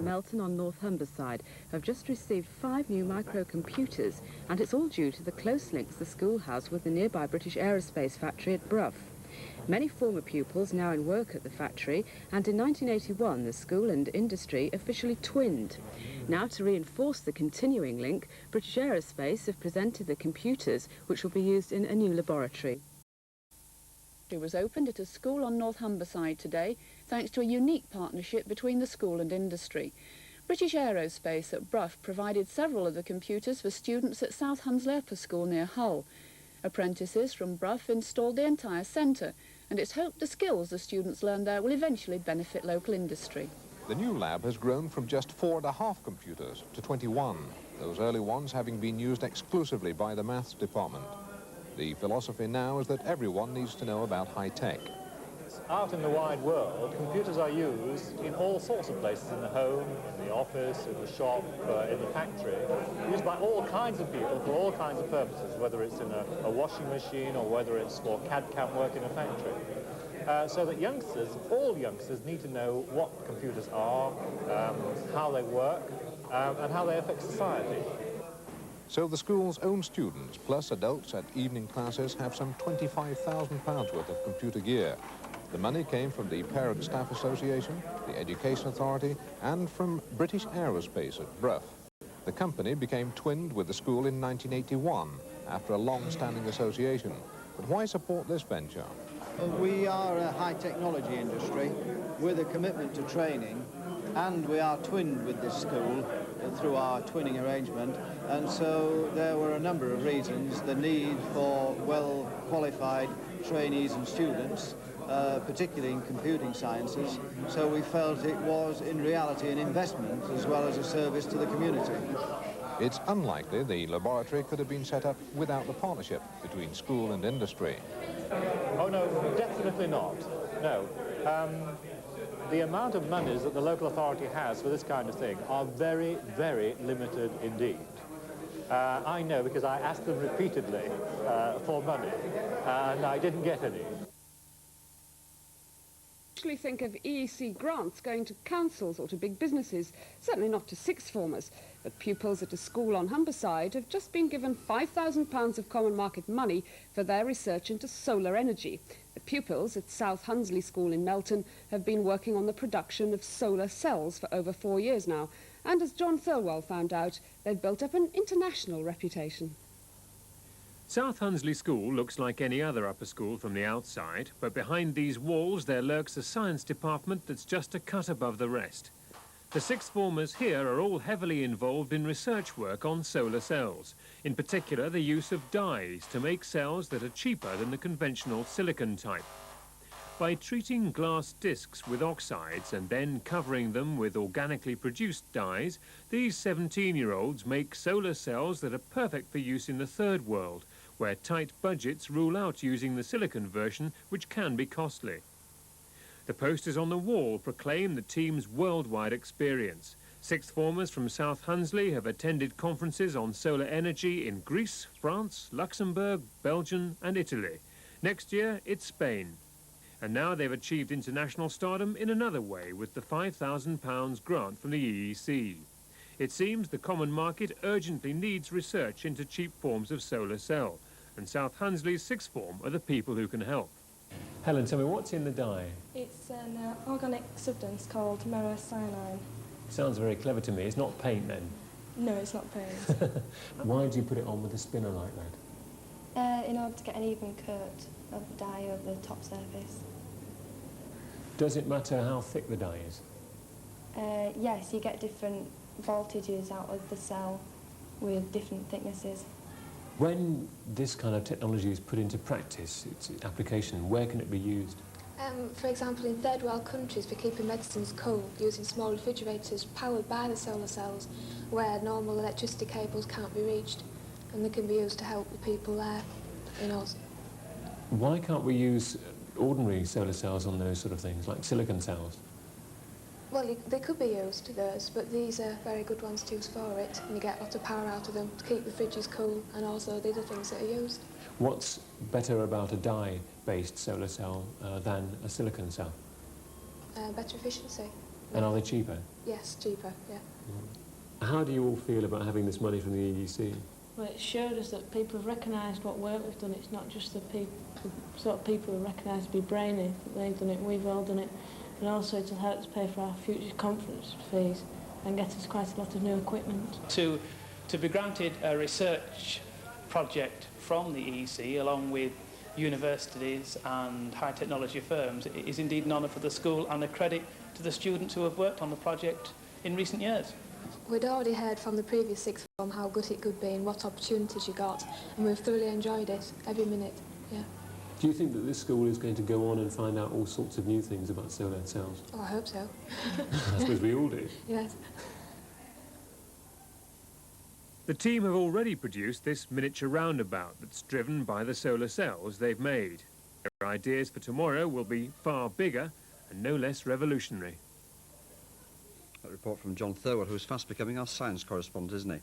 Melton on North Humberside have just received 5 new microcomputers, and it's all due to the close links the school has with the nearby British Aerospace factory at Brough. Many former pupils now in work at the factory, and in 1981 the school and industry officially twinned. Now, to reinforce the continuing link, British Aerospace have presented the computers, which will be used in a new laboratory. It was opened at a school on North Humberside today, thanks to a unique partnership between the school and industry. British Aerospace at Brough provided several of the computers for students at South Hunsley Upper School near Hull. Apprentices from Brough installed the entire centre, and it's hoped the skills the students learn there will eventually benefit local industry. The new lab has grown from just 4.5 computers to 21, those early ones having been used exclusively by the maths department. The philosophy now is that everyone needs to know about high-tech. Out in the wide world, computers are used in all sorts of places, in the home, in the office, in the shop, in the factory, used by all kinds of people for all kinds of purposes, whether it's in a washing machine or whether it's for CAD/CAM work in a factory. So that youngsters, all youngsters, need to know what computers are, how they work, and how they affect society. So the school's own students, plus adults at evening classes, have some £25,000 worth of computer gear. The money came from the Parent Staff Association, the Education Authority, and from British Aerospace at Brough. The company became twinned with the school in 1981, after a long-standing association. But why support this venture? We are a high technology industry with a commitment to training, and we are twinned with this school through our twinning arrangement, and so there were a number of reasons: the need for well-qualified trainees and students, particularly in computing sciences, so we felt it was in reality an investment as well as a service to the community. It's unlikely the laboratory could have been set up without the partnership between school and industry. Oh no, definitely not. No. The amount of monies that the local authority has for this kind of thing are very, very limited indeed. I know because I asked them repeatedly for money, and I didn't get any. Usually think of EEC grants going to councils or to big businesses, certainly not to sixth formers. But pupils at a school on Humberside have just been given £5,000 of common market money for their research into solar energy. The pupils at South Hunsley School in Melton have been working on the production of solar cells for over 4 years now. And as John Thirlwell found out, they've built up an international reputation. South Hunsley School looks like any other upper school from the outside, but behind these walls there lurks a science department that's just a cut above the rest. The sixth formers here are all heavily involved in research work on solar cells, in particular the use of dyes to make cells that are cheaper than the conventional silicon type. By treating glass discs with oxides and then covering them with organically produced dyes, these 17-year-olds make solar cells that are perfect for use in the third world, where tight budgets rule out using the silicon version, which can be costly. The posters on the wall proclaim the team's worldwide experience. Sixth formers from South Hunsley have attended conferences on solar energy in Greece, France, Luxembourg, Belgium and Italy. Next year, it's Spain. And now they've achieved international stardom in another way with the £5,000 grant from the EEC. It seems the common market urgently needs research into cheap forms of solar cell, and South Hunsley's sixth form are the people who can help. Helen, tell me, what's in the dye? It's an organic substance called merocyanine. Sounds very clever to me. It's not paint, then? No, it's not paint. Why do you put it on with a spinner like that? In order to get an even coat of the dye over the top surface. Does it matter how thick the dye is? Yes, you get different voltages out of the cell with different thicknesses. When this kind of technology is put into practice, its application, where can it be used? For example, in third world countries for keeping medicines cool, using small refrigerators powered by the solar cells, where normal electricity cables can't be reached, and they can be used to help the people there. Why can't we use ordinary solar cells on those sort of things, like silicon cells? Well, they could be used, those, but these are very good ones to use for it, and you get lots of power out of them to keep the fridges cool, and also the other things that are used. What's better about a dye-based solar cell than a silicon cell? Better efficiency. And are they cheaper? Yes, cheaper, yeah. How do you all feel about having this money from the EEC? Well, it showed us that people have recognised what work we've done. It's not just the sort of people who recognise to be brainy that they've done it, we've all done it. And also it'll help us pay for our future conference fees and get us quite a lot of new equipment. To be granted a research project from the EEC along with universities and high technology firms is indeed an honour for the school and a credit to the students who have worked on the project in recent years. We'd already heard from the previous sixth form how good it could be and what opportunities you got, and we've thoroughly enjoyed it, every minute, yeah. Do you think that this school is going to go on and find out all sorts of new things about solar cells? Oh, I hope so. I suppose we all do. Yes. The team have already produced this miniature roundabout that's driven by the solar cells they've made. Their ideas for tomorrow will be far bigger and no less revolutionary. A report from John Thurwell, who's fast becoming our science correspondent, isn't he?